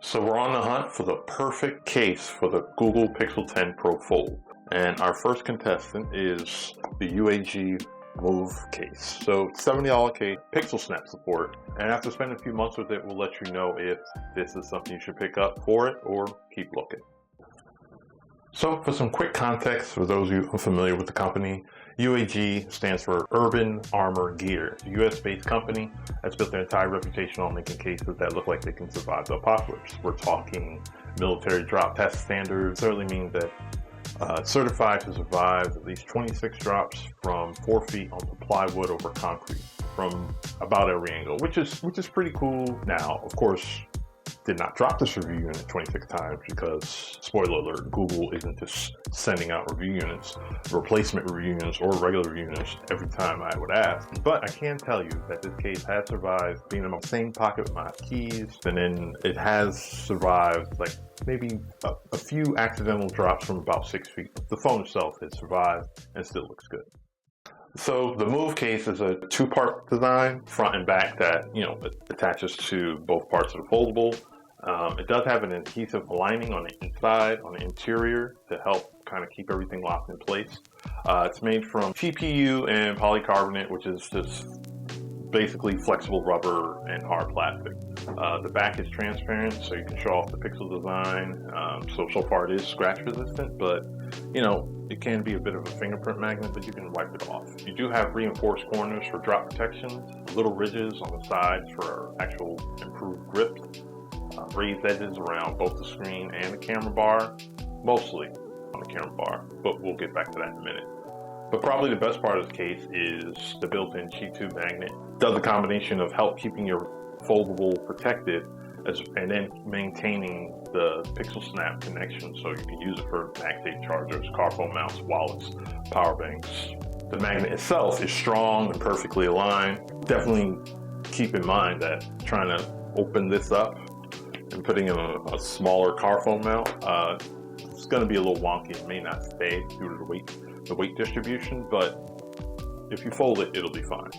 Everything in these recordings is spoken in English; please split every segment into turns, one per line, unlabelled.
So we're on the hunt for the perfect case for the Google Pixel 10 Pro Fold. And our first contestant is the UAG Mouve case. So $70 case, Pixel Snap support. And after spending a few months with it, we'll let you know if this is something you should pick up for it or keep looking. So for some quick context, for those of you unfamiliar with the company, UAG stands for Urban Armor Gear. It's a US-based company that's built their entire reputation on making cases that look like they can survive the apocalypse. We're talking military drop test standards. Certainly means that certified to survive at least 26 drops from 4 feet onto plywood over concrete from about every angle, which is pretty cool. Now, of course, did not drop this review unit 26 times because, spoiler alert, Google isn't just sending out review units, replacement review units, or regular review units every time I would ask. But I can tell you that this case has survived being in my same pocket with my keys, and then it has survived like maybe a few accidental drops from about 6 feet. The phone itself has survived and still looks good. So the Mouve case is a two-part design, front and back, that attaches to both parts of the foldable. It does have an adhesive lining on the inside, on the interior, to help kind of keep everything locked in place. It's made from TPU and polycarbonate, which is just basically flexible rubber and hard plastic. The back is transparent, so you can show off the pixel design. So far it is scratch resistant, but it can be a bit of a fingerprint magnet, but you can wipe it off. You do have reinforced corners for drop protection, little ridges on the sides for actual improved grip, raised edges around both the screen and the camera bar, mostly on the camera bar, but we'll get back to that in a minute. But probably the best part of this case is the built-in Qi2 magnet. It does a combination of help keeping your foldable protected and then maintaining the Pixel Snap connection, so you can use it for MagSafe chargers, car phone mounts, wallets, power banks. The magnet itself is strong and perfectly aligned. Definitely keep in mind that trying to open this up and putting in a smaller car phone mount, it's going to be a little wonky. It may not stay due to the weight distribution, but if you fold it, it'll be fine.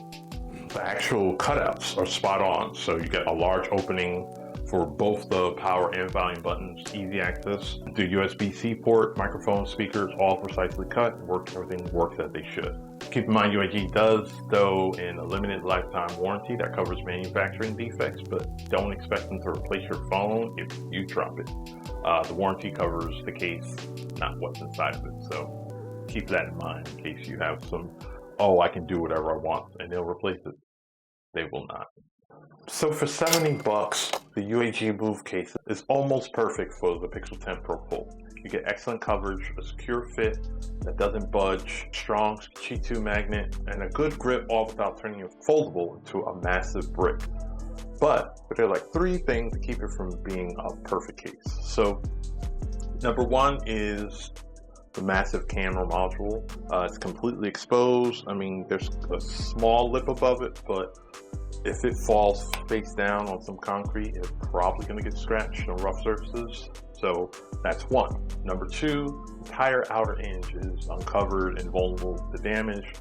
The actual cutouts are spot on, so you get a large opening for both the power and volume buttons, easy access. The USB-C port, microphone, speakers, all precisely cut. Everything works as they should. Keep in mind, UAG does throw in a limited lifetime warranty that covers manufacturing defects, but don't expect them to replace your phone if you drop it. The warranty covers the case, not what's inside of it. So keep that in mind in case you have some, I can do whatever I want, and they'll replace it. They will not. So for $70, the UAG Mouve case is almost perfect for the Pixel 10 Pro Fold. You get excellent coverage, a secure fit that doesn't budge, strong Qi2 magnet, and a good grip, all without turning your foldable into a massive brick. But there are like 3 things to keep it from being a perfect case. So number 1 is the massive camera module. It's completely exposed. I mean, there's a small lip above it, but if it falls face down on some concrete, it's probably going to get scratched on rough surfaces. So that's 1. Number 2, the entire outer hinge is uncovered and vulnerable to damage.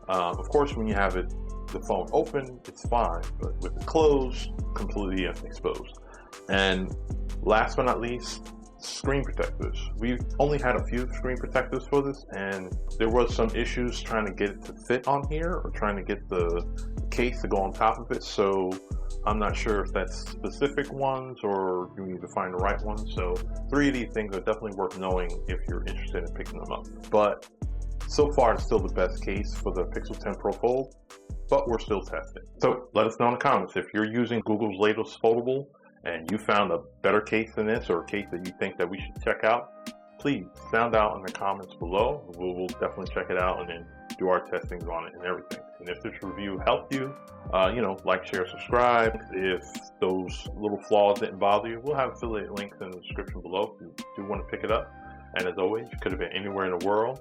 Of course, when you have the phone open, it's fine, but with it closed, completely exposed. And last but not least, screen protectors. We've only had a few screen protectors for this, and there was some issues trying to get it to fit on here or trying to get the case to go on top of it. So I'm not sure if that's specific ones or you need to find the right ones. So 3 of these things are definitely worth knowing if you're interested in picking them up. But so far, it's still the best case for the Pixel 10 Pro Fold, but we're still testing. So let us know in the comments if you're using Google's latest foldable and you found a better case than this, or a case that you think that we should check out. Please sound out in the comments below. We'll definitely check it out and then do our testings on it and everything. And if this review helped you, like, share, subscribe. If those little flaws didn't bother you, we'll have affiliate links in the description below if you do want to pick it up. And as always, you could have been anywhere in the world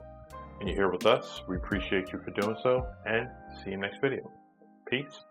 and you're here with us. We appreciate you for doing so, and see you next video. Peace.